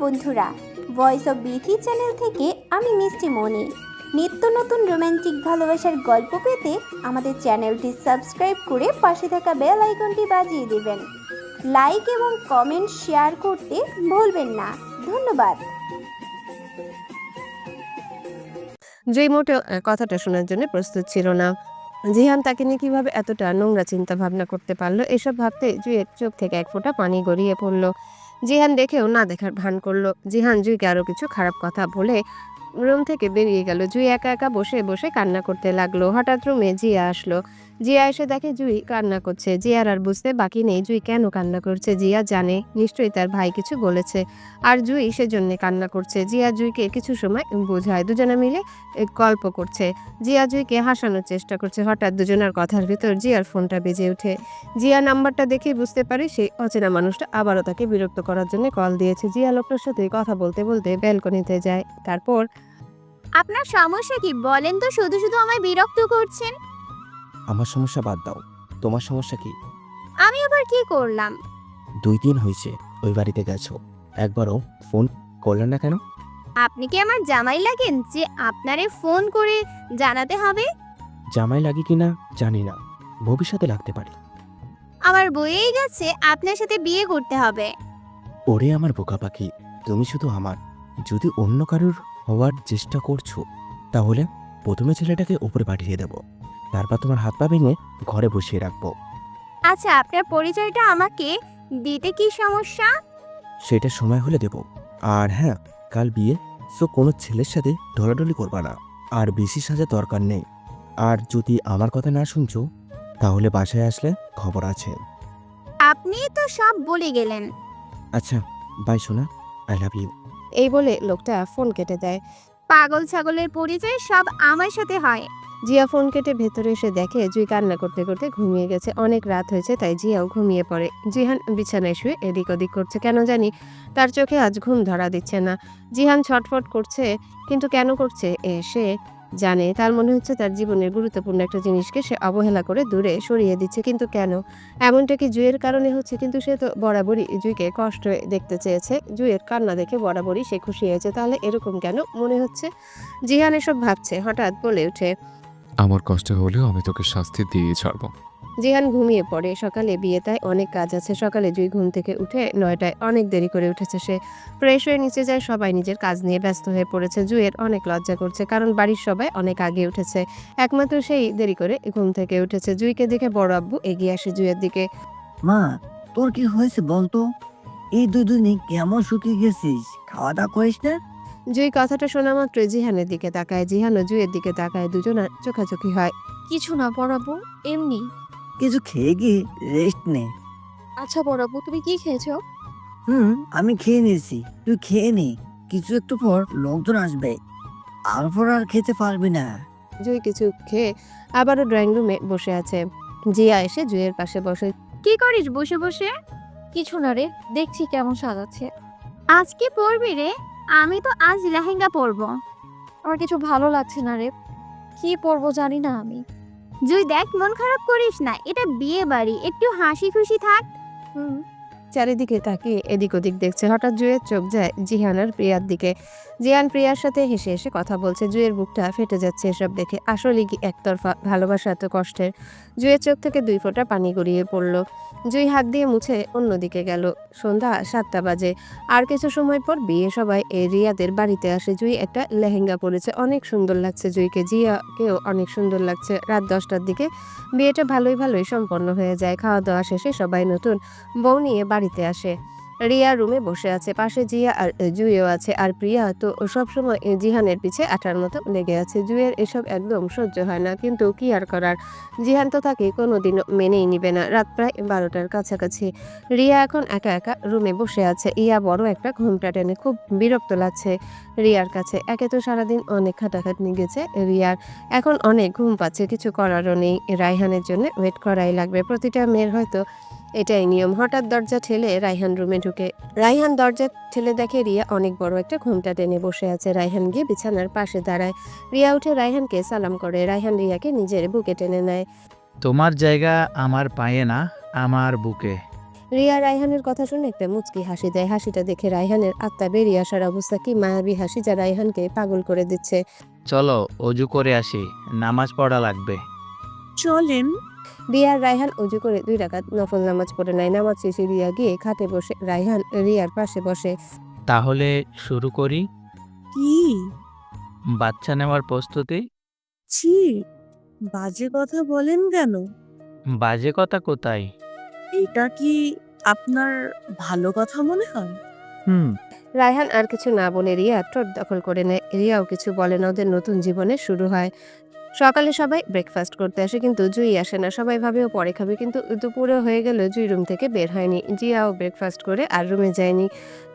বন্ধুরা, voice of Bithi channel থেকে আমি মিষ্টি মনি। নিত্য নতুন রোমান্টিক ভালোবাসার গল্প পেতে আমাদের চ্যানেলটি সাবস্ক্রাইব করে পাশে থাকা বেল আইকনটি বাজিয়ে দেবেন। লাইক এবং কমেন্ট শেয়ার করতে ভুলবেন না। ধন্যবাদ। জুই মোটেও কথাটা শোনার জন্য প্রস্তুত ছিল না। জিহান তাকে নিয়ে কিভাবে এতটা নোংরা চিন্তা ভাবনা করতে পারলো, এসব ভাবতে জুইয়ের চোখ থেকে এক ফোঁটা পানি গড়িয়ে পড়লো। জিহান দেখেও না দেখার ভান করলো। জিহান জুইকে আরো কিছু খারাপ কথা বলে রুম থেকে বেরিয়ে গেল। জুই একা একা বসে বসে কান্না করতে লাগলো। হঠাৎ রুমে জিয়া আসলো। জিয়া এসে দেখে জুই কান্না করছে। জিয়ার আর বুঝতে বাকি নেই জুই কেন কান্না করছে। জিয়া জানে নিশ্চয়ই তার ভাই কিছু বলেছে, আর জুই সেজন্য কান্না করছে। জিয়া জুইকে কিছু সময় বোঝায়, দুজনে মিলে গল্প করছে। জিয়া জুইকে হাসানোর চেষ্টা করছে। হঠাৎ দুজনের কথার ভিতর জিয়ার ফোনটা বেজে ওঠে। জিয়া নাম্বারটা দেখে বুঝতে পারে সেই অচেনা মানুষটা আবারও তাকে বিরক্ত করার জন্য কল দিয়েছে। জিয়া লোকটার সাথে কথা বলতে বলতে ব্যালকনিতে যায়। তারপর, আপনার সমস্যা কি বলেন তো? শুধু শুধু আমায় বিরক্ত করছেন। আমার সমস্যা বাদ দাও, তোমার সমস্যা কি? আমি আবার কি করলাম? 2 দিন হয়েছে ওই বাড়িতে গেছো, একবারও ফোন করলে না কেন? আপনি কি আমার জামাই লাগেন যে আপনারে ফোন করে জানাতে হবে? জামাই লাগি কিনা জানি না, ভবিষ্যতে লাগতে পারে। আমার বইয়েই গেছে আপনার সাথে বিয়ে করতে হবে। ওরে আমার বোকা পাখি, তুমি শুধু আমার। যদি অন্য কারোর হওয়ার চেষ্টা করছো তাহলে প্রথমে ছেলেটাকে উপরে পাঠিয়ে দেব, তারপর তোমার হাত পা ভেঙে ঘরে বসিয়ে রাখবো। আচ্ছা, আপনার পরিচয়টা আমাকে দিতে কি সমস্যা? সেটা সময় হলে দেব। আর হ্যাঁ, কাল বিয়ে, সো কোনো ছেলের সাথে ঢলাঢলি করবা না, আর বেশি সাজা দরকার নেই। আর যদি আমার কথা না শুনছো তাহলে বাসায় আসলে খবর আছে। আপনি তো সব বলে গেলেন। আচ্ছা, বাই সোনা, আই লাভ ইউ। এই বলে লোকটা ফোন কেটে দেয়। পাগল ছাগলের পরিচয় সব আমার সাথে হয়। জিয়া ফোন কেটে ভেতরে এসে দেখে জুই কান্না করতে করতে ঘুমিয়ে গেছে। অনেক রাত হয়েছে তাই জিয়াও ঘুমিয়ে পড়ে। জিহান বিছানায় শুয়ে এদিক ওদিক করছে। কেন জানি তার চোখে আজ ঘুম ধরা দিচ্ছে না। জিহান ছটফট করছে, কিন্তু কেন করছে সে জানে। তার মনে হচ্ছে তার জীবনের গুরুত্বপূর্ণ একটা জিনিসকে সে অবহেলা করে দূরে সরিয়ে দিচ্ছে। কিন্তু কেন? এমনটা কি জুইয়ের কারণে হচ্ছে? কিন্তু সে তো বরাবরই জুইকে কষ্ট দেখতে চেয়েছে। জুইয়ের কান্না দেখে বরাবরই সে খুশি হয়েছে। তাহলে এরকম কেন মনে হচ্ছে? জিহান এসব ভাবছে, হঠাৎ বলে ওঠে, আমার কষ্ট হলেও আমি তোকে শাস্তি দিয়ে ছাড়বো। জিহান ঘুমিয়ে পড়ে। সকালে বিয়ে, তাই অনেক কাজ আছে। সকালে জুই ঘুম থেকে উঠে 9টায়, অনেক দেরি করে উঠেছে সে। ফ্রেশ হয়ে নিচে যায়। সবাই নিজের কাজ নিয়ে ব্যস্ত হয়ে পড়েছে। জুইয়ের অনেক লজ্জা করছে, কারণ বাড়ির সবাই অনেক আগে উঠেছে, একমাত্র সেই দেরি করে ঘুম থেকে উঠেছে। জুইকে দেখে বড় আব্বু এগিয়ে আসে জুইয়ের দিকে। মা, তোর কি হয়েছে বলতো? এই দুদিনে কেমন শুকিয়ে গেছিস, খাওয়া দাওয়া করিস না? জুই কথাটা শোনা মাত্র জিহানের দিকে তাকায়। জিহানও জুইয়ের দিকে তাকায়। দুজনের চোখাচোখি হয়। কিছু না পড়াবো, এমনি। কিছু খেয়ে গিয়ে রেস্ট নে। আচ্ছা পড়াবো, তুমি কি খেয়েছো? আমি খেয়ে নিয়েছি, তুই খেয়ে নে। কিছু একটু পর লোকজন আসবে, তারপর আর খেতে পারবি না। জুই কিছু খেয়ে আবারও ড্রয়িং রুমে বসে আছে। জিয়া এসে জুইয়ের পাশে বসে। কি করিস বসে বসে? কিছু না রে, দেখছি কেমন সাজাচ্ছে। আজ কি পরবি রে? আমি তো আজ লেহেঙ্গা পরবো। আমার কিছু ভালো লাগছে না রে, কি পরবো জানি না আমি। জুই দেখ, মন খারাপ করিস না, এটা বিয়ে বাড়ি, একটু হাসি খুশি থাক। হুম, চারিদিকে তাকিয়ে এদিক ওদিক দেখছে। হঠাৎ জুয়ের চোখ যায় জিহান আর প্রিয়ার দিকে। জিহান প্রিয়ার সাথে হেসে হেসে কথা বলছে। জুয়ের বুকটা ফেটে যাচ্ছে এসব দেখে। আসলে কি একতরফা ভালোবাসা এত কষ্টের? জুয়ের চোখ থেকে 2 ফোঁটা পানি গড়িয়ে পড়ল। জুই হাত দিয়ে মুছে অন্যদিকে গেল। সন্ধ্যা 7টা বাজে। আর কিছু সময় পর বিয়ে। সবাই রিয়াদের বাড়িতে আসে। জুই একটা লেহেঙ্গা পরেছে, অনেক সুন্দর লাগছে জুইকে। জিয়াকেও অনেক সুন্দর লাগছে। রাত 10টার দিকে বিয়েটা ভালোই ভালোই সম্পন্ন হয়ে যায়। খাওয়া দাওয়া শেষে সবাই নতুন বউ নিয়ে বাড়িতে আসে। রিয়া রুমে বসে আছে, পাশে জিয়া আর জুইও আছে। আর প্রিয়া তো সবসময় জিহানের পিছে আঠার মতো লেগে আছে। জুইয়ের এসব একদম সহ্য হয় না, কিন্তু কি আর করার। জিহান তো তাকে কোনোদিনও মেনেই নিবে না। রাত প্রায় 12টার কাছাকাছি। রিয়া এখন একা একা রুমে বসে আছে। ইয়া বড় একটা ঘুমটা টেনে, খুব বিরক্ত লাগছে রিয়ার কাছে। একে তো সারাদিন অনেক খাটাখাটনি গেছে রিয়ার, এখন অনেক ঘুম পাচ্ছে। কিছু করারও নেই, রায়হানের জন্য ওয়েট করাই লাগবে। প্রতিটা মেয়ের হয়তো এটাই নিয়ম। হঠাৎ দরজা ঠেলে রায়হান রুমে ঢুকে। রায়হান দরজা ঠেলে দেখে রিয়া অনেক বড় একটা ঘুমটা টেনে বসে আছে। রায়হান গিয়ে বিছানার পাশে দাঁড়ায়। রিয়া উঠে রায়হানকে সালাম করে। রায়হান রিয়াকে নিজের বুকে টেনে নেয়। তোমার জায়গা আমার পায়ে না, আমার বুকে। রিয়া রায়হানের কথা শুনে একটা মুচকি হাসি দেয়। হাসিটা দেখে রায়হানের আত্মা বেরিয়ে আসার অবস্থা, কি মায়াবী হাসি যা রায়হানকে পাগল করে দিচ্ছে। চলো অজু করে আসি, নামাজ পড়া লাগবে। চলেন। রিয়া আর রায়হান অজু করে 2 রাকাত নফল নামাজ পড়ে নেয়। নামাজ শেষে রিয়া গিয়ে খাটে বসে, রায়হান রিয়ার পাশে বসে। তাহলে শুরু করি। কি? বাচ্চা নেওয়ার প্রস্তুতি। ছি, বাজে কথা বলেন কেন? বাজে কথা কোথায়? এটা কি আপনার ভালো কথা মনে হয়? রায়হান আর কিছু না বলে রিয়া ঠোঁট দখল করে নেয়। রিয়াও কিছু বলে না, ওদের নতুন জীবনের শুরু হয়। সকালে সবাই ব্রেকফাস্ট করতে আসে, কিন্তু জুই আসে না। সবাই ভাবে ও পরে খাবে, কিন্তু দুপুরে হয়ে গেল জুই রুম থেকে বের হয়নি। জিয়াও ব্রেকফাস্ট করে আর রুমে যায়নি।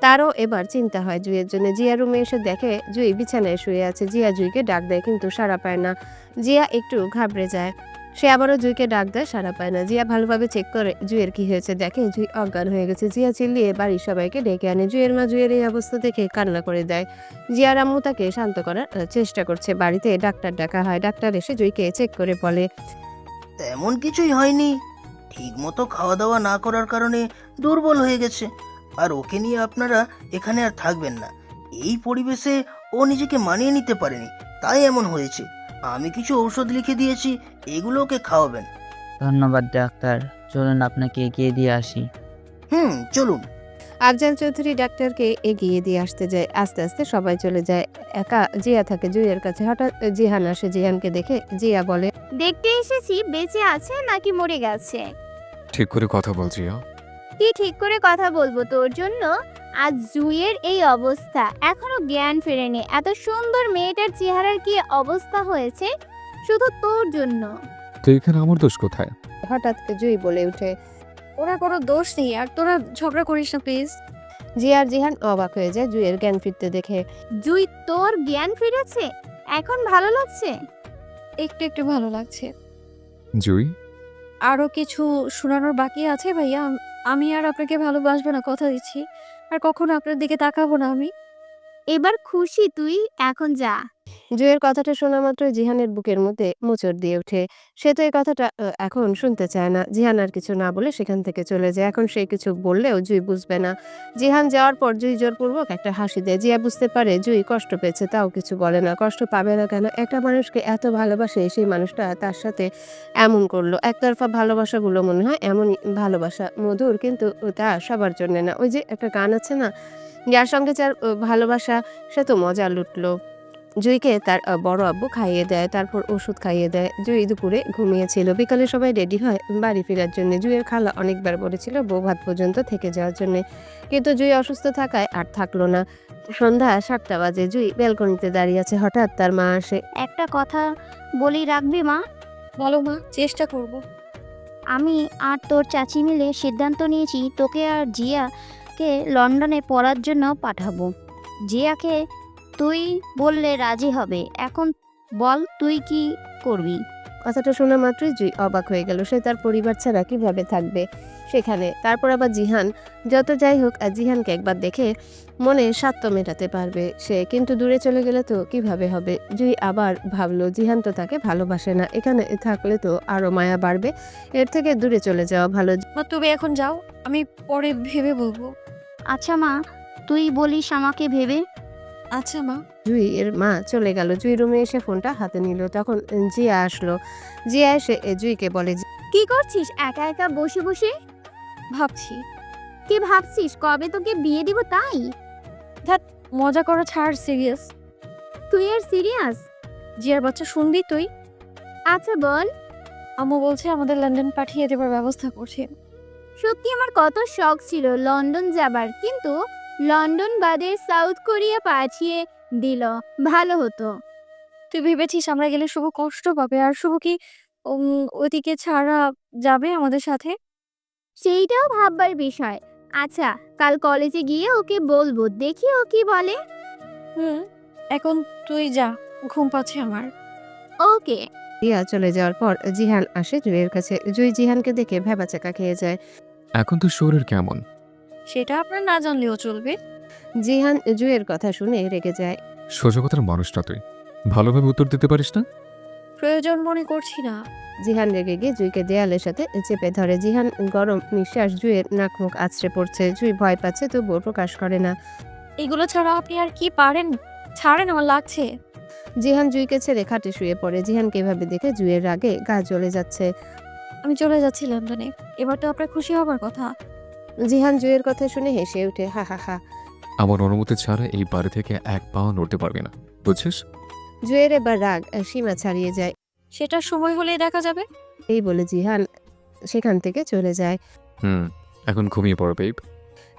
তারও এবার চিন্তা হয় জুইয়ের জন্য। জিয়া রুমে এসে দেখে জুই বিছানায় শুয়ে আছে। জিয়া জুইকে ডাক দেয়, কিন্তু সাড়া পায় না। জিয়া একটু ঘাবড়ে যায়। সে আবারও জুইকে ডাক দেয়, সাড়া পায় না। জিয়া ভালোভাবে চেক করে জুইয়ের কি হয়েছে, দেখে জুই অজ্ঞান হয়ে গেছে। জিয়া চিল্লিয়ে বাড়ির সবাইকে ডেকে আনে। জুইয়ের মা জুইয়ের এই অবস্থা দেখে কান্না করে দেয়। জিয়ার আম্মু তাকে শান্ত করার চেষ্টা করছে। বাড়িতে ডাক্তার ডাকা হয়। ডাক্তার এসে জুইকে চেক করে বলে, তেমন কিছুই হয়নি, ঠিকমতো খাওয়া দাওয়া না করার কারণে দুর্বল হয়ে গেছে। আর ওকে নিয়ে আপনারা এখানে আর থাকবেন না। এই পরিবেশে ও নিজেকে মানিয়ে নিতে পারেনি, তাই এমন হয়েছে। আমি কিছু ঔষধ লিখে দিয়েছি, এগুলো ওকে খাওয়াবেন। ধন্যবাদ ডাক্তার, চলুন আপনাকে এগিয়ে দিয়ে আসি। চলুন। আফজাল চৌধুরী ডাক্তারকে এগিয়ে দিয়ে আসতে যায়। আস্তে আস্তে সবাই চলে যায়। একা জিয়া থাকে জুইয়ের কাছে। হঠাৎ জিহান আসে। জিহানকে দেখে জিয়া বলে, দেখতে এসেছি বেঁচে আছে নাকি মরে গেছে। ঠিক করে কথা বল জিয়া। কি ঠিক করে কথা বলবো তোর জন্য? আজ জুইয়ের এই অবস্থা, এখনো জ্ঞান ফেরেনি। এত সুন্দর মেয়েটার চেহারার কি অবস্থা হয়েছে শুধু তোর জন্য। তো এখানে আমার দোষ কোথায়? হঠাৎ জুই বলে উঠে। ওরা কোনো দোষ নেই, আর তোরা ঝগড়া করিস না প্লিজ। জিয়া আর জিহান অবাক হয়ে যায় জুইয়ের জ্ঞান ফিরতে দেখে। জুই, তোর জ্ঞান ফিরেছে? এখন ভালো লাগছে? একটু একটু ভালো লাগছে। জুই, আরো কিছু শোনানোর বাকি আছে ভাইয়া। আমি আর আপনাকে ভালোবাসবো না, কথা দিচ্ছি। আর কখনো আপনার দিকে তাকাবো না আমি। এবার খুশি তুই? এখন যা। জুইয়ের কথাটা শোনা মাত্র জিহানের বুকের মধ্যে মোচড় দিয়ে ওঠে। সে তো এই কথাটা এখন শুনতে চায় না। জিহান আর কিছু না বলে সেখান থেকে চলে যায়। এখন সে কিছু বললেও জুই বুঝবে না। জিহান যাওয়ার পর জুই জোরপূর্বক একটা হাসি দেয়। জিয়া বুঝতে পারে জুই কষ্ট পেয়েছে, তাও কিছু বলে না। কষ্ট পাবে না কেন? একটা মানুষকে এত ভালোবাসে, সেই মানুষটা তার সাথে এমন করলো। একতরফা ভালোবাসাগুলো মনে হয় এমনই ভালোবাসা, মধুর, কিন্তু তা সবার জন্য না। ওই যে একটা গান আছে না, যার সঙ্গে যার ভালোবাসা সে তো মজা লুটলো। জুইকে তার বড় আব্বু খাইয়ে দেয়, তারপর ওষুধ খাইয়ে দেয়। জুই দুপুরে ঘুমিয়েছিল। বিকালে সবাই রেডি হয় বাড়ি ফেরার জন্য। জুইয়ের খালা অনেকবার বলেছিল বউ ভাত পর্যন্ত থেকে যাওয়ার জন্য, কিন্তু জুই অসুস্থ থাকায় আর থাকলো না। সন্ধ্যা 7টা বাজে। জুই ব্যালকনিতে দাঁড়িয়ে আছে। হঠাৎ তার মা আসে। একটা কথা বলি, রাখবি মা? বলো মা, চেষ্টা করব। আমি আর তোর চাচি মিলে সিদ্ধান্ত নিয়েছি তোকে আর জিয়াকে লন্ডনে পড়ার জন্য পাঠাবো। জিয়াকে তুই বললে রাজি হবে। এখন বল তুই কি করবি? কথাটা শোনা মাত্রই জুই অবাক হয়ে গেল। সে তার পরিবার ছাড়া কিভাবে থাকবে সেখানে? তারপর আবার জিহান, যত যাই হোক জিহানকে একবার দেখে মনে স্বার্থ মেটাতে পারবে সে, কিন্তু দূরে চলে গেলে তো কিভাবে হবে? জুই আবার ভাবলো জিহান তো তাকে ভালোবাসে না, এখানে থাকলে তো আরো মায়া বাড়বে। এর থেকে দূরে চলে যাওয়া ভালো। মা তুমি এখন যাও, আমি পরে ভেবে বলবো। আচ্ছা মা, তুই বলিস আমাকে ভেবে। আচ্ছা মা। জুই এর মা চলে গেল। জুই রুমে এসে ফোনটা হাতে নিল। তখন জিয়া আসলো। জিয়া এসে জুইকে বলে, কি করছিস একা একা বসে বসে? ভাবছি। কি ভাবছিস? কবে তোকে বিয়ে দিব তাই? মজা করা ছাড়, সিরিয়াস। তুই আর সিরিয়াস? জিয়ার বাচ্চা শুনবি তুই? আচ্ছা বল। আম্মু বলছে আমাদের লন্ডন পাঠিয়ে দেবার ব্যবস্থা করছে। সত্যি আমার কত শখ ছিল লন্ডন যাবার, কিন্তু লন্ডন বাদে সাউথ কোরিয়া পাঠিয়ে দিল। ভালো হতো। তুই ভেবেছিস আমরা গেলে শুভ কষ্ট পাবে, আর শুভ কি ওদিকে ছাড়া যাবে আমাদের সাথে? সেইটাও ভাববার বিষয়। আচ্ছা, কাল কলেজে গিয়ে ওকে বলবো, দেখি ও কি বলে। এখন তুই যা, ঘুম পাচ্ছে আমার। ওকে। জিয়া চলে যাওয়ার পর জিহান আসে জুইয়ের কাছে। জুই জিহানকে দেখে ভ্যাবাচাকা খেয়ে যায়। এখন তো শরীর কেমন? সেটা আপনার না জানলেও চলবে। জিহান জুইয়ের কথা শুনে রেগে যায়। সোজা কথার মানুষটা তুই, ভালোভাবে উত্তর দিতে পারিস না? প্রয়োজন মনে করছি না। জিহান রেগে গিয়ে জুইকে দেয়ালের সাথে চেপে ধরে। জিহান গরম নিঃশ্বাস জুইয়ের নাক মুখ আছড়ে পড়ছে। জুই ভয় পাচ্ছে তবুও প্রকাশ করে না। এগুলো ছাড়া আপনি আর কি পারেন? ছাড়েন, আমার লাগছে। জিহান জুইকে ছেড়ে খাটে শুয়ে পড়ে। জিহানকে এভাবে দেখে জুইয়ের রাগে গা জ্বলে যাচ্ছে। আমি চলে যাচ্ছি লন্ডনে। এবার তো আপনার খুশি হবার কথা। জিহান জুইয়ের কথা শুনে হেসে ওঠে, হা হা হা। আমার অনুমতি ছাড়া এই বাড়ি থেকে এক পাও নড়তে পারবি না, বুঝছিস? জুইয়ের এবার রাগ সীমা ছাড়িয়ে যায়। সেটা সময় হলেই দেখা যাবে। এই বলে জিহান সেখান থেকে চলে যায়। এখন ঘুমিয়ে পড়ো বেব।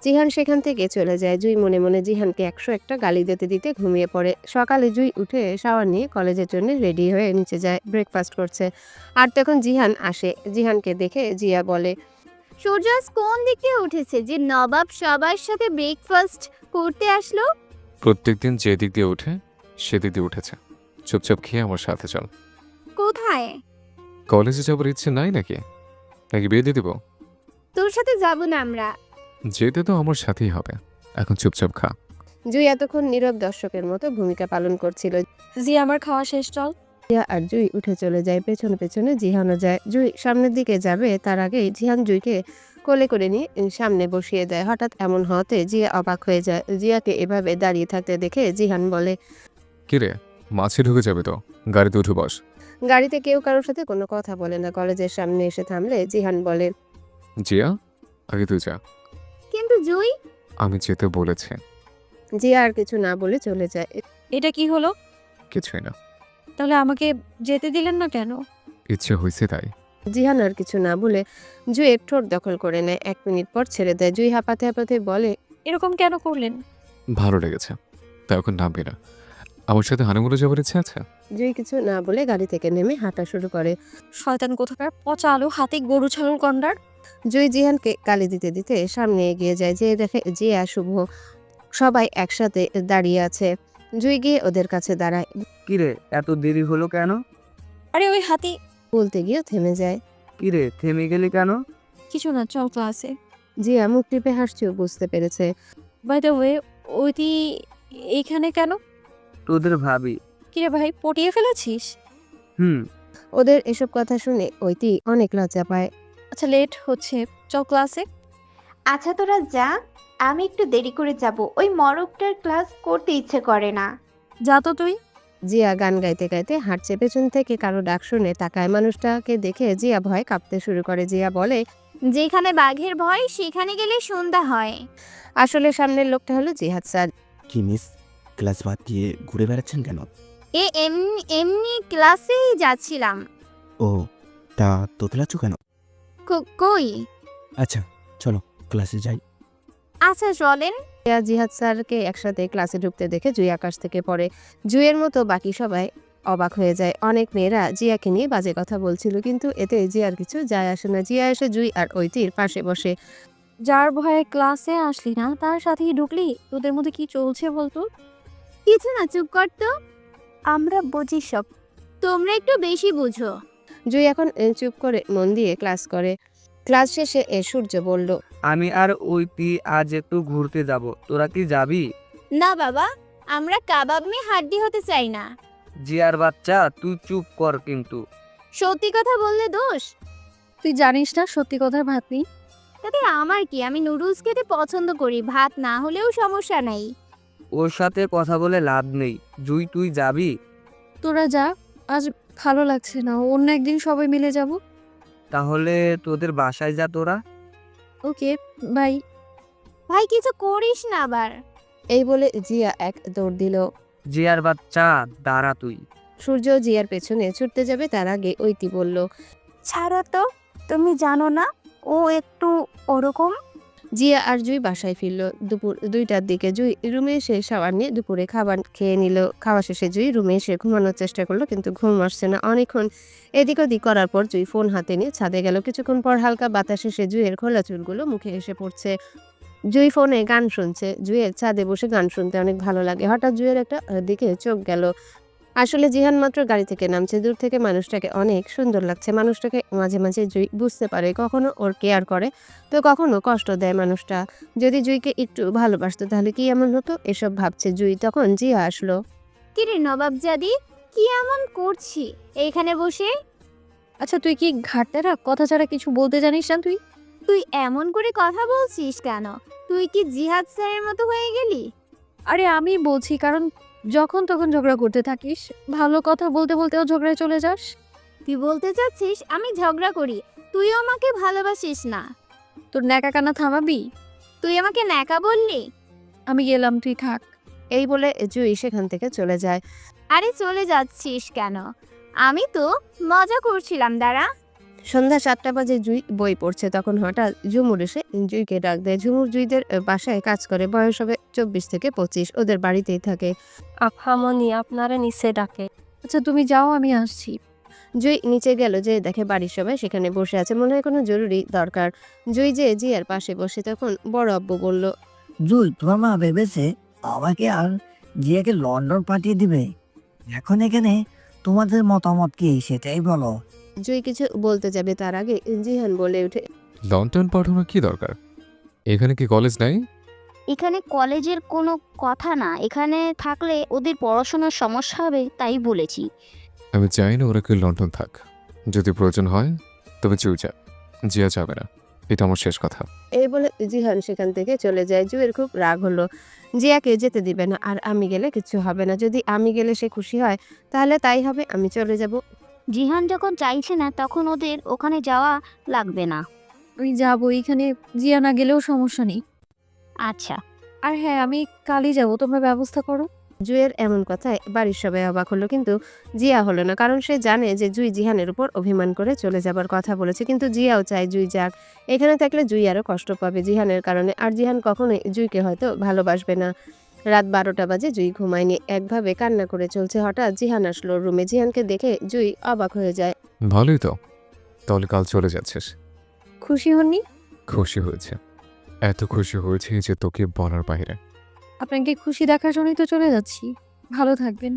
জিহান সেখান থেকে চলে যায়। জুই মনে মনে জিহানকে 101টা গালি দিতে দিতে ঘুমিয়ে পড়ে। সকালে জুই উঠে শাওয়ার নিয়ে কলেজের জন্য রেডি হয়ে নিচে যায়, ব্রেকফাস্ট করছে। আর তখন জিহান আসে। জিহানকে দেখে জিয়া বলে, সূর্য আজ কোন দিক দিয়ে উঠেছে যে নবাব সবার সাথে ব্রেকফাস্ট করতে আসলো? প্রত্যেকদিন যে দিক দিয়ে ওঠে সেদিক দিয়ে উঠেছে। চুপচাপ খেয়ে আমার সাথে চল। কোথায়? কলেজে যাবার ইচ্ছে নাই নাকি? নাকি বিয়ে দিয়ে দেবো? তোর সাথে যাব না আমরা। যেতে তো আমার সাথেই হবে। এখন চুপচাপ খা। জুই এতক্ষণ নীরব দর্শকের মতো ভূমিকা পালন করছিল। জি, আমার খাওয়া শেষ, চল। জিয়া আর জুই উঠে চলে যায়। পেছনে পেছনে জিহানও যায়। জুই সামনের দিকে যাবে, তার আগেই জিহান জুইকে কোলে করে নিয়ে সামনে বসিয়ে দেয়। হঠাৎ এমন হওয়াতে জিয়া অবাক হয়ে যায়। জিয়াকে এভাবে দাঁড়িয়ে থাকতে দেখে জিহান বলে, কিরে, মাছে ঢুকে যাবে তো, গাড়িতে উঠে বস। গাড়িতে কেউ কারোর সাথে কোনো কথা বলে না। কলেজের সামনে এসে থামলে জিহান বলে, জিয়া, আগে তুই যা। কিন্তু জুই, আমি যেতে বলেছি। জিয়া আর কিছু না বলে চলে যায়। এটা কি হলো? কিছুই না, তাহলে আমাকে যেতে দিলেন না কেন? ইচ্ছে হয়েছে তাই। জিহান আর কিছু না বলে জুইয়ের ঠোঁট দখল করে নেয়। 1 মিনিট পর ছেড়ে দেয়। জুই হাঁপাতে হাঁপাতে বলে, এরকম কেন করলেন? ভালো লেগেছে, তা এখন নামবি না? আমার সাথে হানিমুনে যাবার ইচ্ছে আছে? জুই কিছু না বলে গাড়ি থেকে নেমে হাঁটা শুরু করে। শয়তান কোথাকার, পচা আলু, হাতে গরু ছাগল কন্ডার। জুই জিহানকে গালি দিতে দিতে সামনে এগিয়ে যায়। যে দেখে জিয়া শুভ সবাই একসাথে দাঁড়িয়ে আছে। জুই গিয়ে ওদের কাছে দাঁড়ায়। কিরে, এত দেরি হলো কেন? আরে ওই হাতি। বলতে গিয়ে থেমে যায়। কিরে, থেমে গেলি কেন? কিছু না, চল ক্লাসে। জিয়া মুখ টিপে হাসছেও বুঝতে পেরেছে। বাই দ্য ওয়ে, ওইটি এইখানে কেন? তোদের ভাবি। কিরে ভাই, পটিয়ে ফেলেছিস? হুম। ওদের এসব কথা শুনে ঐতি অনেক লজ্জা পায়। আচ্ছা, লেট হচ্ছে, চল ক্লাসে। আচ্ছা তোরা যা, আমি একটু দেরি করে যাব। ওই মরকটার ক্লাস করতে ইচ্ছে করে না। যা তো তুই। জিয়া গান গাইতে গাইতে হাঁটছে। পেছন থেকে কারো ডাক শুনে তাকায়। মানুষটাকে দেখে জিয়া ভয় কাঁপতে শুরু করে। জিয়া বলে, যেখানে বাঘের ভয় সেখানে গেলে সন্ধ্যা হয়। আসলে সামনের লোকটা হলো জিহাদ স্যার। কি মিস, ক্লাস বাদ দিয়ে ঘুরে বেড়াচ্ছেন কেন? এমনি এমনি ক্লাসেই যাচ্ছিলাম। ও, তা তোতলাচ্ছ কেন? কই? আচ্ছা চলো ক্লাসে যাই। আচ্ছা চলেন। জিয়া জিহাদ স্যারকে একসাথে ক্লাসে ঢুকতে দেখে জুই আকাশ থেকে পড়ে। জুইয়ের মতো বাকি সবাই অবাক হয়ে যায়। অনেক মেয়েরা জিয়াকে নিয়ে বাজে কথা বলছিল, কিন্তু এতে জিয়ার কিছু যায় আসে না। জিয়া এসে জুই আর ঐতির পাশে বসে। যার ভয়ে ক্লাসে আসলি না তার সাথেই ঢুকলি? তোদের মধ্যে কি চলছে বলতো? কিছু না, চুপ কর তো। আমরা বুঝি সব, তোমরা একটু বেশি বুঝো। জুই এখন চুপ করে মন দিয়ে ক্লাস করে। ক্লাস শেষে সূর্য বলল, আমি আর ওইটি আজ একটু ঘুরতে যাব, তোরা কি যাবি? না বাবা, আমরা কাবাব মে হাড্ডি হতে চাই না। জিয়ার বাচ্চা, তুই চুপ কর কিন্তু। সত্যি কথা বললে দোষ। তুই জানিস না সত্যি কথার ভাত নেই। তাতে আমার কি? আমি নুডলস খেতে পছন্দ করি, ভাত না হলেও সমস্যা নাই। ওর সাথে কথা বলে লাভ নেই। জুই, তুই যাবি? তোরা যা, আজ ভালো লাগছে না, অন্য একদিন সবাই মিলে যাব। তাহলে তোদের বাসায় যা তোরা। Okay bye. ভাই কিছু করিস না আবার। এই বলে জিয়া এক দৌড় দিল। জিয়ার বাচ্চা, দাঁড়া তুই। সূর্য জিয়ার পেছনে ছুটতে যাবে, তার আগে ঐতি বলল, ছাড়ো তো, তুমি জানো না ও একটু ওরকম। জিয়া আর জুই বাসায় ফিরল দুপুর 2টার দিকে। জুই রুমে এসে শাওয়ার নিয়ে দুপুরে খাবার খেয়ে নিল। খাওয়া শেষে জুই রুমে এসে ঘুমানোর চেষ্টা করলো, কিন্তু ঘুম আসছে না। অনেকক্ষণ এদিক ওদিক করার পর জুই ফোন হাতে নিয়ে ছাদে গেল। কিছুক্ষণ পর হালকা বাতাস এসে জুইয়ের খোলা চুলগুলো মুখে এসে পড়ছে। জুই ফোনে গান শুনছে। জুইয়ের ছাদে বসে গান শুনতে অনেক ভালো লাগে। হঠাৎ জুইয়ের একটা দিকে চোখ গেল। আসলে জিহান মাত্র গাড়ি থেকে নামছে। দূর থেকে মানুষটাকে অনেক সুন্দর লাগছে। মানুষটাকে মাঝে মাঝে জুই বুঝতে পারে, কখনো ওর কেয়ার করে তো কখনো কষ্ট দেয় মানুষটা। যদি জুইকে একটু ভালোবাসতো তাহলে কি এমন হতো? এসব ভাবছে জুই। তখন জিয়া আসলো। কিরে নবাবজাদি, কি এমন করছি এইখানে বসে? আচ্ছা তুই কি ঘাটতেরা কথা ছাড়া কিছু বলতে জানিস না তুই? তুই এমন করে কথা বলছিস কেন? তুই কি জিহাদ স্যারের মতো হয়ে গেলি? আরে আমি বলছি কারণ যখন তখন ঝগড়া করতে থাকিস, ভালো কথা বলতে বলতেও ঝগড়ায় চলে যাস। তুই বলতে চাচ্ছিস আমি ঝগড়া করি, তুইও আমাকে ভালোবাসিস না? তোর ন্যাকা কান্না থামাবি? তুই আমাকে ন্যাকা বললি? আমি গেলাম, তুই থাক। এই বলে জুই সেখান থেকে চলে যায়। আরে চলে যাচ্ছিস কেন? আমি তো মজা করছিলাম, দাঁড়া। সন্ধ্যা 7টা বাজে, জুই বই পড়ছে। তখন হঠাৎ ঝুমুর এসে জুইকে ডাক দেয়। ঝুমুর জুইদের বাসায় কাজ করে, বয়স হবে 24 থেকে 25, ওদের বাড়িতেই থাকে। আফামনি আপনারা নিচে ডাকে। আচ্ছা তুমি যাও, আমি আসছি। জুই নিচে গেল, যে দেখে বাড়ির সবাই সেখানে বসে আছে, মনে হয় কোনো জরুরি দরকার। জুই যে জিয়ার পাশে বসে, তখন বড় আব্বু বলল, জুই, তোমার মা ভেবেছে আমাকে আর জিয়াকে লন্ডন পাঠিয়ে দিবে? এখন এখানে তোমাদের মতামত কি সেটাই বলো। জুই কিছু বলতে যাবে, তার আগে জিহান বলে ওঠে, লন্ডন পাঠানোর কি দরকার? এখানে কি কলেজ নাই? এখানে কলেজের কোনো কথা না, এখানে থাকলে ওদের পড়াশোনার সমস্যা হবে তাই বলেছি। আমি চাই না ওরা কেউ লন্ডন থাক। যদি প্রয়োজন হয় তবে জুই যা, জিয়া যাবে না। এটা আমার শেষ কথা। এই বলে জিহান সেখান থেকে চলে যায়। জুয়ের খুব রাগ হলো, জিয়াকে যেতে দিবে না, আর আমি গেলে কিছু হবে না। যদি আমি গেলে সে খুশি হয় তাহলে তাই হবে, আমি চলে যাব। জিহান যখন চাইছে না তখন ওদের ওখানে যাওয়া লাগবে না। আমি যাবো, এখানে জিয়া না গেলেও সমস্যা নেই। আচ্ছা, আর হ্যাঁ, আমি কালই যাবো, তোমরা ব্যবস্থা করো। জুয়ের এমন কথায় বাড়ির সবাই অবাক হলো, কিন্তু জিয়া হলো না, কারণ সে জানে যে জুই জিহানের উপর অভিমান করে চলে যাবার কথা বলেছে। কিন্তু জিয়াও চায় জুই যাক, এখানে থাকলে জুই আরো কষ্ট পাবে জিহানের কারণে, আর জিহান কখনোই জুইকে হয়তো ভালোবাসবে না। রাত 12টা বাজে, জুই ঘুমায়নি, একভাবে কান্না করে চলছে। হঠাৎ জিহান আসলো রুমে। জিহানকে দেখে জুই অবাক হয়ে যায়। ভালোই তো, তাহলে কাল চলে যাচ্ছিস? খুশি হননি? খুশি হয়েছে, এত খুশি হয়েছে যে তোকে বলার বাইরে। আপনাকে খুশি দেখার জন্যই তো চলে যাচ্ছি। ভালো থাকবেন।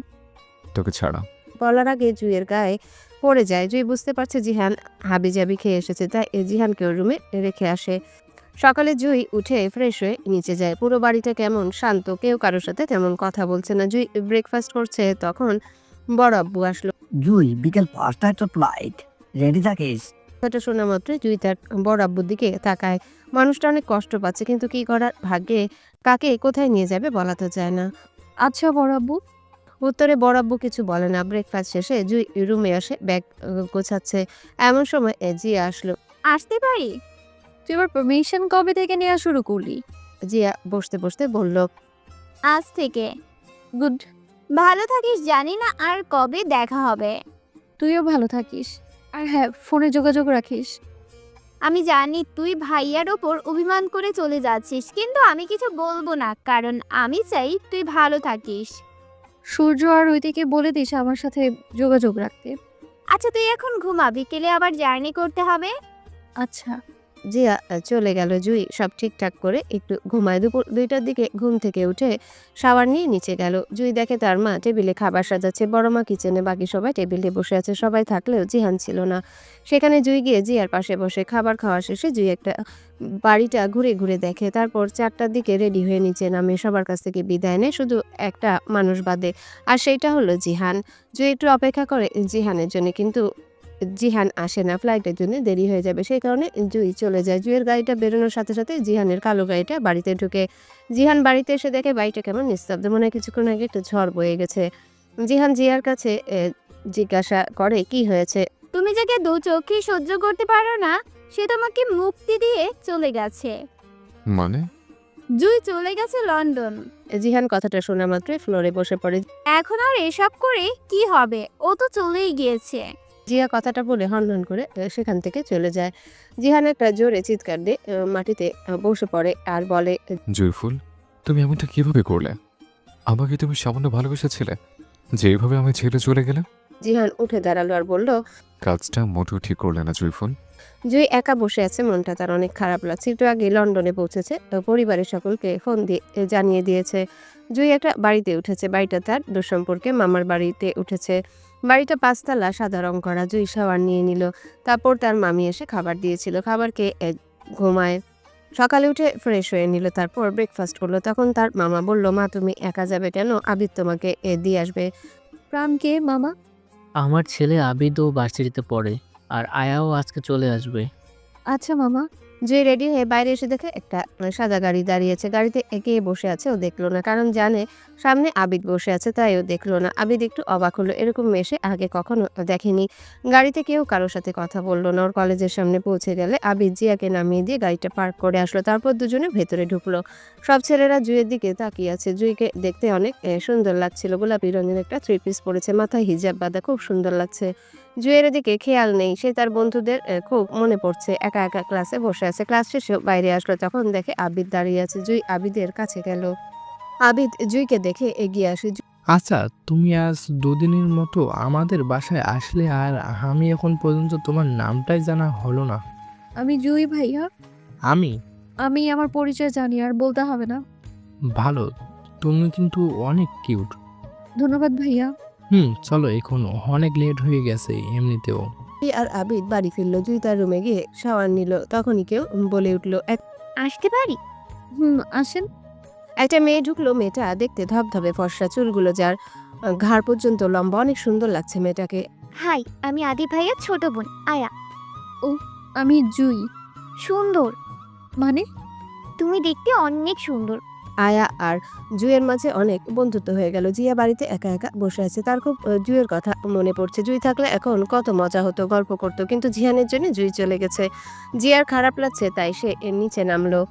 তোকে ছাড়া। বলার আগে জুইয়ের গায়ে পড়ে যায়। জুই বুঝতে পারছে জিহান হাবিজাবি খেয়ে এসেছে, তাই জিহানকেও রুমে রেখে আসে। সকালে জুই উঠে ফ্রেশ হয়ে নিচে যায়। পুরো বাড়িটা কেমন শান্ত, কেউ কারোর সাথে তেমন কথা বলছে না। জুই ব্রেকফাস্ট করছে, তখন বড় আব্বু আসলো। জুই, বিকেল 5টায় তো ফ্লাইট, রেডি থাকিস। কথাটা শোনা মাত্র জুই তার বড় আব্বুর দিকে তাকায়। মানুষটা অনেক কষ্ট পাচ্ছে, কিন্তু কি করার, ভাগ্যে কাকে কোথায় নিয়ে যাবে বলা তো যায় না। আচ্ছা বড় আব্বু। উত্তরে বড় আব্বু কিছু বলে না। ব্রেকফাস্ট শেষে জুই রুমে আসে, ব্যাগ গোছাচ্ছে। এমন সময় জিয়া আসলো। আসতে পারি? তুই এবার পারমিশন কবে থেকে নেওয়া শুরু করলি? জিয়া বসতে বসতে বলল, আজ থেকে। গুড। ভালো থাকিস, জানি না আর কবে দেখা হবে। তুইও ভালো থাকিস, আর হ্যাঁ, ফোনে যোগাযোগ রাখিস। আমি জানি তুই ভাইয়ার ওপর অভিমান করে চলে যাচ্ছিস, কিন্তু আমি কিছু বলবো না, কারণ আমি চাই তুই ভালো থাকিস। সূর্য আর ওইদিকে বলে দিস আমার সাথে যোগাযোগ রাখতে। আচ্ছা তুই এখন ঘুমা, বিকেলে আবার জার্নি করতে হবে। আচ্ছা। জিয়া চলে গেল। জুই সব ঠিকঠাক করে একটু ঘুমায়। দুপুর 2টার দিকে ঘুম থেকে উঠে শাওয়ার নিয়ে নিচে গেল। জুই দেখে তার মা টেবিলে খাবার সাজাচ্ছে, বড় মা কিচেনে, বাকি সবাই টেবিলে বসে আছে। সবাই থাকলেও জিহান ছিল না সেখানে। জুই গিয়ে জিয়ার পাশে বসে খাবার খাওয়া শেষে জুই একটা বাড়িটা ঘুরে ঘুরে দেখে। তারপর 4টার দিকে রেডি হয়ে নিচে নামে, সবার কাছ থেকে বিদায় নেয়, শুধু একটা মানুষ বাদে, আর সেইটা হলো জিহান। জুই একটু অপেক্ষা করে জিহানের জন্য, কিন্তু জিহান আসে না। ফ্লাইটের জন্য দেরি হয়ে যাবে, সেই কারণে জুই চলে যায়। জুইয়ের গাড়িটা বেরোনোর সাথে সাথে জিহানের কালো গাড়িটা বাড়িতে ঢুকে। জিহান বাড়িতে এসে দেখে বাড়িটা কেমন নিস্তব্ধ, মনে হয় কিছুক্ষণ আগে একটা ঝড় বয়ে গেছে। জিহান জিয়ার কাছে জিজ্ঞাসা করে, কি হয়েছে? তুমি যাকে দু চোখে সহ্য করতে পারো না, সে তোমাকে মুক্তি দিয়ে চলে গেছে। মানে? জুই চলে গেছে লন্ডন। জিহান কথাটা শোনা মাত্রই ফ্লোরে বসে পড়ে। এখন আর এসব করে কি হবে, ও তো চলেই গিয়েছে। জিয়া কথাটা বলে হনহন করে সেখান থেকে চলে যায়। জিহান একটা জোরে চিৎকার দিয়ে মাটিতে বসে পড়ে আর বলে, জয়ফুল, তুমি এমনটা কিভাবে করলে? আমাকে তুমি সামান্য ভালোবেসেছিলে, যে এইভাবে আমি ছেড়ে চলে গেলে? জিহান উঠে দাঁড়ালো আর বলল, কাজটা মোটেও ঠিক করলে না জয়ফুল। জুই একা বসে আছে, মনটা তার অনেক খারাপ লাগছে। একটু আগে লন্ডনে পৌঁছেছে, পরিবারের সকলকে ফোন দিয়ে জানিয়ে দিয়েছে। জুই একটা বাড়িতে উঠেছে, বাড়িটা তার দুঃসম্পর্কে মামার বাড়িতে উঠেছে। বাড়িটা 5তলা, সাদা রং করা। জুই শাওয়ার নিয়ে নিল, তারপর তার মামি এসে খাবার দিয়েছিল। খাবার খেয়ে ঘুমায়। সকালে উঠে ফ্রেশ হয়ে নিল, তারপর ব্রেকফাস্ট করলো। তখন তার মামা বলল, মা তুমি একা যাবে কেন? আবির তোমাকে দিয়ে আসবে। প্রাণকে মামা? আমার ছেলে আবিদও ভার্সিটিতে পড়ে, আর আয়াও আজকে চলে আসবে। আচ্ছা মামা। জুই রেডি হয়ে বাইরে এসে দেখে একটা সাদা গাড়ি দাঁড়িয়েছে। গাড়িতে একে বসে আছে, ও দেখলো না, কারণ জানে সামনে আবিদ বসে আছে, তাই ও দেখলো না। আবিদ একটু অবাক হলো, এরকম মেশে আগে কখনো দেখেনি। গাড়িতে কেউ কারোর সাথে কথা বললো না। ওর কলেজের সামনে পৌঁছে গেলে আবিদ জিয়াকে নামিয়ে দিয়ে গাড়িটা পার্ক করে আসলো। তারপর দুজনে ভেতরে ঢুকলো। সব ছেলেরা জুইয়ের দিকে তাকিয়ে আছে। জুইকে দেখতে অনেক সুন্দর লাগছিল। গোলাপি রঙের একটা থ্রি পিস পরেছে, মাথায় হিজাব বাঁধা, খুব সুন্দর লাগছে। জুয়ের দিকে খেয়াল নেই, সে তার বন্ধুদের খুব মনে পড়ছে। একা একা ক্লাসে বসে আছে। ক্লাস শেষে বাইরে আসলো, তখন দেখে আবিদ দাঁড়িয়ে আছে। জুই আবিদের কাছে গেল। আবিদ জুইকে দেখে এগিয়ে আসে। আচ্ছা, তুমি আজ দুদিনের মতো আমাদের বাসায় আসলে, আর আমি এখন পর্যন্ত তোমার নামটাই জানা হলো না। আমি জুই ভাইয়া। আমি আমি আমার পরিচয় জানি, আর বলতে হবে না। ভালো, তুমি কিন্তু অনেক কিউট। ধন্যবাদ ভাইয়া। চলো, এখন অনেক লেট হয়ে গেছে এমনিতেও। জুই আর আবিদ বাড়ি ফিরলো। জুই তার রুমে গিয়ে শাওয়ার নিল। তখনই কেউ বলে উঠলো, আসতে পারি? আসেন। একটা মেয়ে ঢুকলো। মেয়েটা দেখতে ধবধবে ফর্সা, চুলগুলো যার ঘাড় পর্যন্ত লম্বা, অনেক সুন্দর লাগছে মেয়েটাকে। হাই, আমি আদি ভাইয়ের ছোট বোন আয়া। আমি জুই। সুন্দর? মানে? তুমি দেখতে অনেক সুন্দর। আয়া আর জুইয়ের মাঝে অনেক বন্ধুত্ব হয়ে গেল। জিয়া বাড়িতে একা একা বসে আছে, তার খুব জুইয়ের কথা মনে পড়ছে। জুই থাকলে এখন কত মজা হতো, গল্প করতো, কিন্তু জিহানের জন্য জুই চলে গেছে। জিয়ার খারাপ লাগছে, তাই সে এর নিচে নামলো।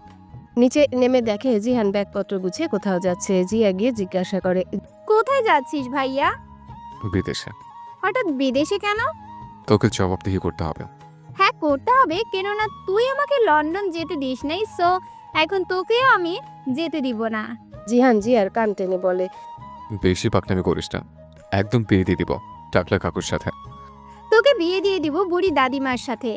নিচে নেমে দেখে জিহান ব্যাগপত্র গুছিয়ে কোথাও যাচ্ছে। জিয়া গিয়ে জিজ্ঞাসা করে, কোথায় যাচ্ছিস ভাইয়া? বিদেশে। হঠাৎ বিদেশে কেন? তোকে জবাবদিহি করতে হবে। হ্যাঁ, করতে হবে, কেননা তুই আমাকে লন্ডন যেতে দিস নাই, সো এখন তোকেও আমি যেতে দিব না। জিহান জিয়ার কান টেনে বলে, বেশি পাকনামি করিস না, একদম বিয়ে দিয়ে দিব টাকলা কাকুর সাথে। তোকে বিয়ে দিয়ে দিব বুড়ি দাদিমার সাথে।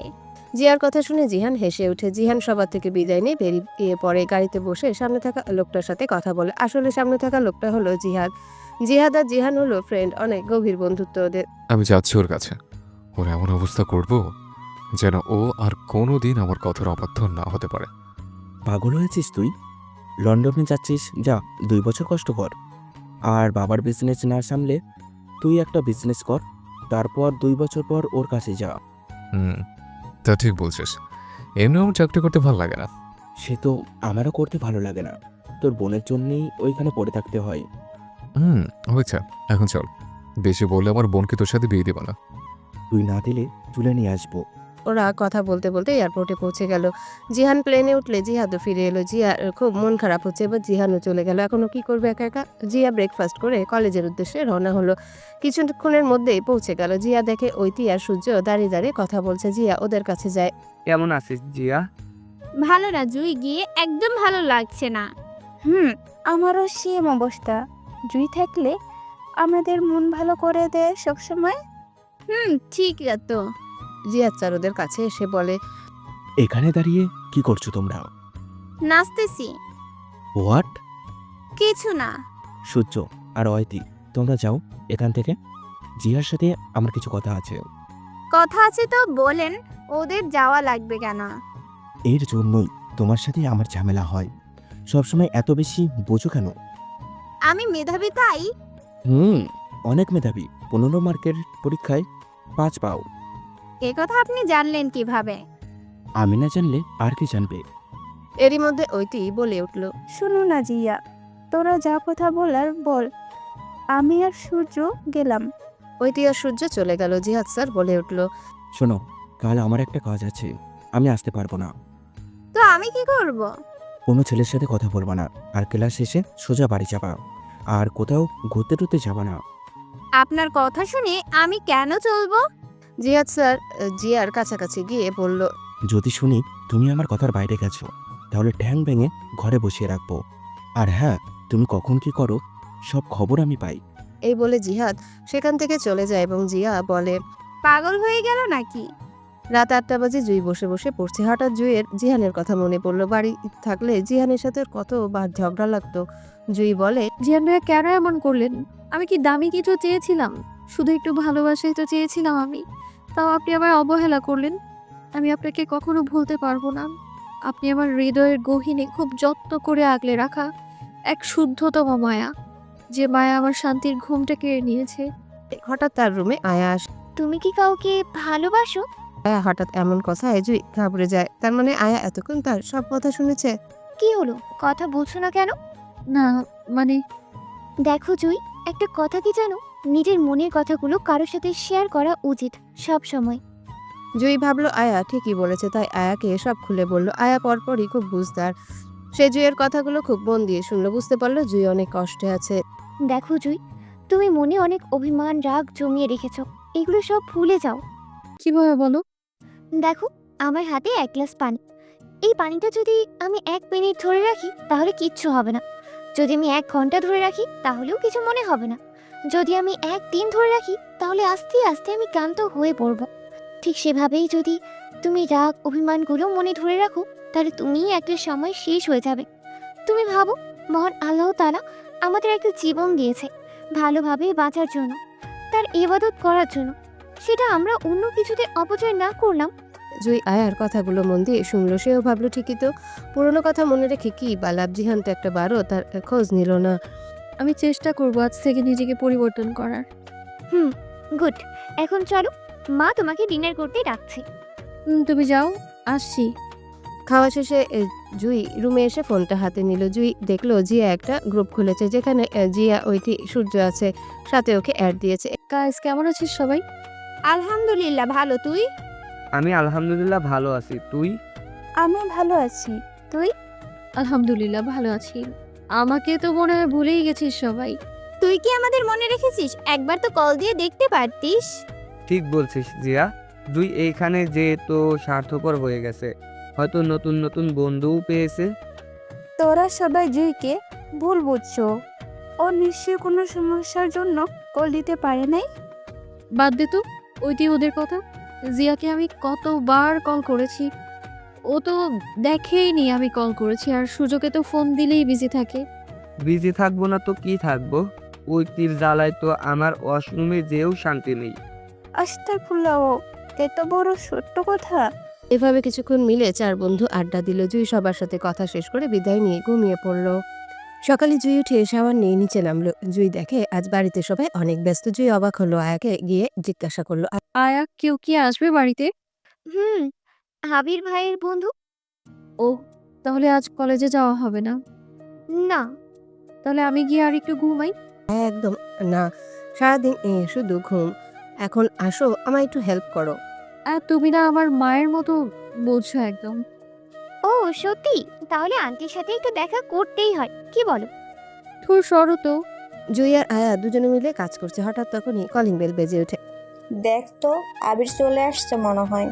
জিয়ার কথা শুনে জিহান হেসে ওঠে। জিহান সবার থেকে বিদায় নিয়ে বেরিয়ে পড়ে। গাড়িতে বসে সামনে থাকা লোকটার সাথে কথা বলে। আসলে সামনে থাকা লোকটা হলো জিহাদ। জিহাদ আর জিহান হলো ফ্রেন্ড, অনেক গভীর বন্ধুত্ব ওদের। আমি যাচ্ছি ওর কাছে। ওর এমন অবস্থা করব যেন ও আর কোনো দিন আমার কথার অবাধ্য না হতে পারে। পাগল হয়েছিস তুই? লন্ডনে যাচ্ছিস, যা 2 বছর কষ্ট কর। আর বাবার বিজনেস না সামলে তুই একটা বিজনেস কর, তারপর 2 বছর পর ওর কাছে যা। তা ঠিক বলছিস। এমনি আমার চাকরি করতে ভালো লাগে না। সে তো আমারও করতে ভালো লাগে না, তোর বোনের জন্যই ওইখানে পড়ে থাকতে হয়। হয়েছে, এখন চল। বেশি বললে আমার বোনকে তোর সাথে বিয়ে দিব না। তুই না দিলে তুলে নিয়ে আসবো। ওরা কথা বলতে বলতে এয়ারপোর্টে পৌঁছে গেল। জিহান প্লেনে উঠলে জিহাদও ফিরে এলো। জিয়ার খুব মন খারাপ হচ্ছে, এবার জিহানও চলে গেল। এখনও কি করবে একা একা? জিয়া ব্রেকফাস্ট করে কলেজের উদ্দেশ্যে রওনা হলো। কিছুক্ষণের মধ্যেই পৌঁছে গেল। জিয়া দেখে ঐতি আর সূর্য দাঁড়িয়ে দাঁড়িয়ে কথা বলছে। জিয়া ওদের কাছে যায়। কেমন আছিস জিয়া? ভালো না জুই, গিয়ে একদম ভালো লাগছে না। আমারও সেম অবস্থা। জুই থাকলে আমাদের মন ভালো করে দেয় সবসময়। ঠিক তো। জিয়া চার ওদের কাছে এসে বলে, এখানে দাঁড়িয়ে কি করছো তোমরা? নাচতেছি। হোয়াট? কিছু না। সূর্য আর অয়তি, তোমরা যাও এখান থেকে। জিয়ার সাথে আমার কিছু কথা আছে। কথা আছে তো বলেন, ওদের যাওয়া লাগবে কেন? এর জন্যই তোমার সাথে আমার ঝামেলা হয়। সবসময় এত বেশি বোঝো কেন? আমি মেধাবী তাই? অনেক মেধাবী। 15 মার্কের পরীক্ষায় 5 পাও। এ কথা আপনি জানলেন কিভাবে? আমি না জানলে আর কি জানবে? এরই মধ্যে ঐতি বলে উঠল, শুনো না জিয়া, তোরা যা কথা বলার বল, আমি আর সূর্য গেলাম। ঐতি আর সূর্য চলে গেল। জিহাদ স্যার বলে উঠল, শোনো, কাল আমার একটা কাজ আছে, আমি আসতে পারবো না। তো আমি কি করব? কোনো ছেলের সাথে কথা বলবা না, আর ক্লাস শেষে সোজা বাড়ি যাবা, আর কোথাও ঘুরতে টুরতে যাবা না। আপনার কথা শুনে আমি কেন চলবো? জিহাদ স্যার জিয়ার কাছাকাছি গিয়ে বলল, যদি শুনি তুমি আমার কথার বাইরে গেছো, তাহলে ঠ্যাং ভেঙে ঘরে বসিয়ে রাখবো। আর হ্যাঁ, তুমি কখন কি করো সব খবর আমি পাই। এই বলে জিহাদ সেখান থেকে চলে যায় এবং জিয়া বলে, পাগল হয়ে গেল নাকি? রাত 8টা বাজে জুই বসে বসে পড়ছে। হঠাৎ জুইয়ের জিহানের কথা মনে পড়লো। বাড়ি থাকলে জিহানের সাথে কতবার ঝগড়া লাগতো। জুই বলে, জিয়ান ভাইয়া কেন এমন করলেন? আমি কি দামি কিছু চেয়েছিলাম? শুধু একটু ভালোবাসাই তো চেয়েছিলাম আমি, তাও আপনি আমায় অবহেলা করলেন। আমি আপনাকে কখনো ভুলতে পারবো না। আপনি আমার হৃদয়ের গহীনে খুব যত্ন করে আগলে রাখা এক শুদ্ধতম মায়া, যে মায়া আমার শান্তির ঘুমটা কেড়ে নিয়েছে। হঠাৎ তার রুমে আয়া আসে। তুমি কি কাউকে ভালোবাসো? আয়া হঠাৎ এমন কথায় জুই ঘাবড়ে যায়। তার মানে আয়া এতক্ষণ তার সব কথা শুনেছে। কি হলো, কথা বলছো না কেন? না মানে দেখো জুই, একটা কথা কি জানো, নিজের মনের কথাগুলো কারোর সাথে শেয়ার করা উচিত সব সময়। জুই ভাবলো আয়া ঠিকই বলেছে, তাই আয়াকে সব খুলে বলল। আয়া পরপরই খুব বুঝদার, সে জুইয়ের কথাগুলো খুব মন দিয়ে শুনলো। বুঝতে পারলো জুই অনেক কষ্টে আছে। দেখো জুই, তুমি মনে অনেক অভিমান রাগ জমিয়ে রেখেছো, এগুলো সব ভুলে যাও। কিভাবে বলো? দেখো, আমার হাতে 1 গ্লাস পানি। এই পানিটা যদি আমি 1 মিনিট ধরে রাখি তাহলে কিচ্ছু হবে না। যদি আমি 1 ঘন্টা ধরে রাখি তাহলেও কিছু মনে হবে না। যদি আমি 1 দিন ধরে রাখি তাহলে আস্তে আস্তে আমি ক্লান্ত হয়ে পড়ব। ঠিক সেভাবেই যদি তুমি রাগ অভিমানগুলো মনে ধরে রাখো তাহলে তুমিই একটা সময় শেষ হয়ে যাবে। তুমি ভাবো, মহান আল্লাহ তাআলা আমাদের একটা জীবন দিয়েছে ভালোভাবে বাঁচার জন্য, তার ইবাদত করার জন্য। সেটা আমরা অন্য কিছুতে অপচয় না করলাম। জুই আয়ার কথাগুলো মন দিয়ে শুনলো। সেও ভাবলো ঠিকই তো, পুরোনো কথা মনে রেখে কি বা লাভ। জিহান তো একটা বারও তার খোঁজ নিল না। আমি চেষ্টা করব আজ থেকে নিজেকে পরিবর্তন করার। গুড। এখন চলো, মা তোমাকে ডিনার করতে ডাকছে। তুমি যাও, আসছি। খাওয়া শেষে জুই রুমে এসে ফোনটা হাতে নিল। জুই দেখলো জিয়া একটা গ্রুপ খুলেছে, যেখানে জিয়া ওইটি সূর্য আছে, সাথে ওকে অ্যাড দিয়েছে। গাইস, কেমন আছিস সবাই? আলহামদুলিল্লাহ ভালো, তুই? আমি আলহামদুলিল্লাহ ভালো আছি, তুই? আমি ভালো আছি। তুই? আলহামদুলিল্লাহ ভালো আছি। আমাকে তো মনে হয় ভুলেই গেছিস সবাই। তুই কি আমাদের মনে রেখেছিস? একবার তো কল দিয়ে দেখতে পারতিস। ঠিক বলছিস জিয়া, তুই এইখানে যে তো স্বার্থপর হয়ে গেছে, হয়তো নতুন নতুন বন্ধুও পেয়েছে। তোরা সবাই জুইকে ভুল বুঝছো। ও নিশ্চয়ই কোনো সমস্যার জন্য কল দিতে পারে নাই। বাদ দে তো ওইটি ওদের কথা। জিয়াকে আমি কতবার কল করেছি, ও তো দেখেই নি আমি কল করেছি। আর সুযোগে তো ফোন দিলেই বিজি থাকে। বিজি থাকবো না তো কি থাকবো, ওই তীর জ্বালায় তো আমার ওয়াশরুমে যেও শান্তি নেই। আস্তাগফিরুল্লাহ, এত বড় সত্য কথা। এভাবে কিছুক্ষণ মিলে চার বন্ধু আড্ডা দিল। জুই সবার সাথে কথা শেষ করে বিদায় নিয়ে ঘুমিয়ে পড়ল। সকালে জুই উঠে শাওয়ার নিয়ে নিচে নামলো। জুই দেখে আজ বাড়িতে সবাই অনেক ব্যস্ত। জুই অবাক হলো, আয়াকে গিয়ে জিজ্ঞাসা করলো। আয়া, কেউ কি আসবে বাড়িতে? আবির ভাইয়ের বন্ধু। ও, তাহলে আজ কলেজে যাওয়া হবে না? না। তাহলে আমি গিয়ে আর একটু ঘুমাই। একদম না, সারাদিন শুধু ঘুম। এখন আসো, আমায় একটু হেল্প করো। তুমি না আমার মায়ের মতো বলছো একদম। ও সত্যি? তাহলে আন্টির সাথে একটু দেখা করতেই হয়, কি বলো? তোর সরো তো। জুই আর আয়া দুজনে মিলে কাজ করছে। হঠাৎ তখনই কলিং বেল বেজে ওঠে। দেখ তো, আবির চলে আসছে মনে হয়।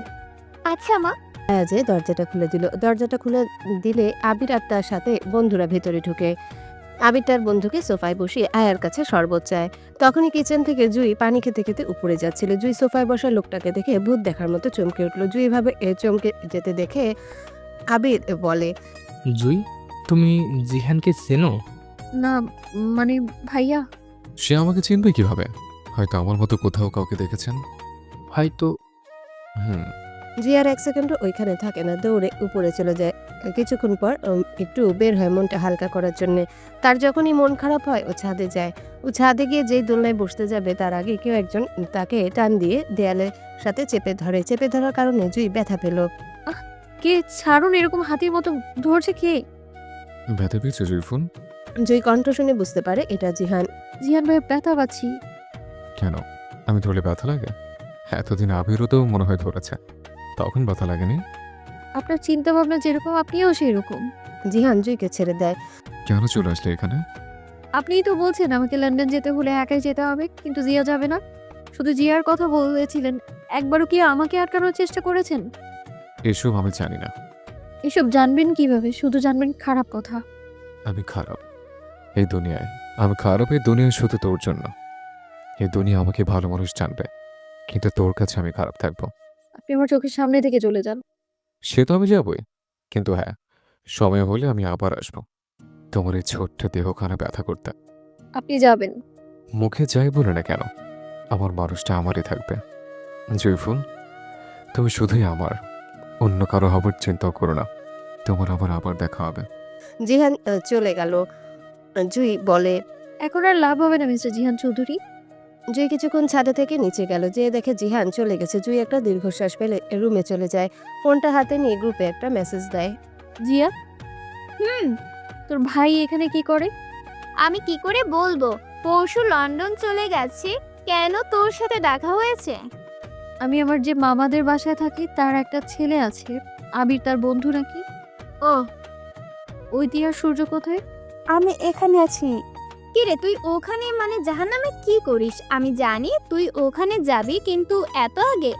আচ্ছা মা। আয়া যে দরজাটা খুলে দিল। দরজাটা খুলে দিলে আবির আর তার সাথে বন্ধুরা ভেতরে ঢুকে। আবির তার বন্ধুকে সোফায় বসিয়ে আয়ার কাছে শরবত চায়। তখনই কিচেন থেকে জুই পানি খেতে খেতে উপরে যাচ্ছিল। জুই সোফায় বসা লোকটাকে দেখে ভূত দেখার মতো চমকে উঠল। জুই এভাবে চমকে যেতে দেখে আবির বলে, জুই, তুমি জিহানকে চেনো? না মানে ভাইয়া। সে আমাকে চিনবে কিভাবে? হয়তো আমার মতো কোথাও কাউকে দেখেছেন। হয়তো। হুম। জি আর এক সেকেন্ডও ওইখানে থাকে না, দৌড়ে উপরে চলে যায়। কিছুক্ষণ পর একটু বের হয় মনটা হালকা করার জন্য। তার যখনই মন খারাপ হয় ও ছাদে যায়। ও ছাদে গিয়ে যেই দোলনায় বসতে যাবে তার আগে কেউ একজন তাকে টান দিয়ে দেয়ালের সাথে চেপে ধরে। চেপে ধরার কারণে জুই ব্যথা পেল। কে? ছাড়ুন, এরকম হাতির মতো ধরছে কে? ব্যথা পেয়েছে জুইফুন? জুই কণ্ঠ শুনে বুঝতে পারে এটা জিহান। জিহান ভাই, ব্যথা পাচ্ছি। কেন, আমি ধরলে ব্যথা লাগে? এতদিন আবিরও তো মনে হয় ধরেছে, তখন ব্যথা লাগেনি। আপনার চিন্তা ভাবনা যেরকম আপনিও সেরকম। জিহান জুইকে ছেড়ে দেয়। কেন চলে আসলে এখানে? আপনিই তো বলছেন আমাকে লন্ডন যেতে হলে একাই যেতে হবে, কিন্তু জিয়া যাবে না। শুধু জিয়ার কথা বলেছিলেন, একবারও কি আমাকে আটকানোর চেষ্টা করেছেন? এসব আমি জানি না। এসব জানবেন কিভাবে? শুধু জানবেন খারাপ কথা। আমি খারাপ এই দুনিয়ায়, আমি খারাপ এই দুনিয়ায় শুধু তোর জন্য। এই দুনিয়া আমাকে ভালো মানুষ জানবে, কিন্তু তোর কাছে আমি খারাপ থাকবো। আপনি আমার চোখের সামনে থেকে চলে যান। সে তো আমি যাবই, কিন্তু হ্যাঁ, সময় হলে আমি আবার আসবো তোমার এই ছোট্ট দেহখানা ব্যথা করতে। আপনি যাবেন? মুখে যাই বলে না কেন, আমার মানুষটা আমারই থাকবে। জয়ফুল, তুমি শুধুই আমার, অন্য কারো হবার চিন্তাও করো না। তোমার আবার দেখা হবে। জিহান চলে গেল। জুই বলে, এখন আর লাভ হবে না মিস্টার জিহান চৌধুরী। জুই কিছুক্ষণ ছাদে থেকে নিচে গেল, যেয়ে দেখে জিহান চলে গেছে। জুই একটা দীর্ঘশ্বাস ফেলে রুমে চলে যায়, ফোনটা হাতে নিয়ে গ্রুপে একটা মেসেজ দেয়। জিয়া, তোর ভাই এখানে কি করে? আমি কি করে বলবো, পরশু লন্ডন চলে গেছে। কেন, তোর সাথে দেখা হয়েছে? আমি আমার যে মামাদের বাসায় থাকি তার একটা ছেলে আছে, আবির তার বন্ধু নাকি। ও, ওই দিয়ার সূর্য কোথায়? আমি এখানে আছি। কি রে, তুই ওখানে মানে জাহান্নামে কি করিস? আমি জানি তুই ওখানে যাবি, কিন্তু এত আগে?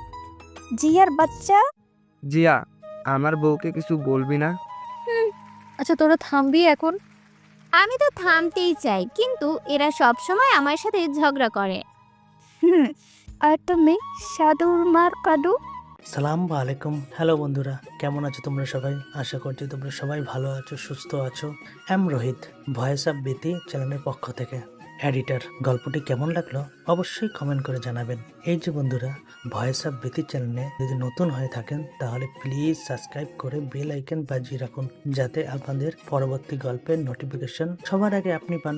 জিয়ার বাচ্চা। জিয়া, আমার বউকে কিছু বলবি না? আচ্ছা তোরা থামবি এখন? আমি তো থামতেই চাই, কিন্তু এরা সব সময় আমার সাথে ঝগড়া করে। আর তুমি সাধুর মার কাদু। সালাম আলাইকুম। হ্যালো বন্ধুরা, কেমন আছো তোমরা সবাই? আশা করছি তোমরা সবাই ভালো আছো, সুস্থ আছো। এম রোহিত, ভয়েস অফ বিতি চ্যানেলের পক্ষ থেকে এডিটর। গল্পটি কেমন লাগলো অবশ্যই কমেন্ট করে জানাবেন। এই যে বন্ধুরা, ভয়েস অফ বিতি চ্যানেলে যদি নতুন হয়ে থাকেন তাহলে প্লিজ সাবস্ক্রাইব করে বেল আইকন বাজিয়ে রাখুন, যাতে আপনাদের পরবর্তী গল্পের নোটিফিকেশন সবার আগে আপনি পান।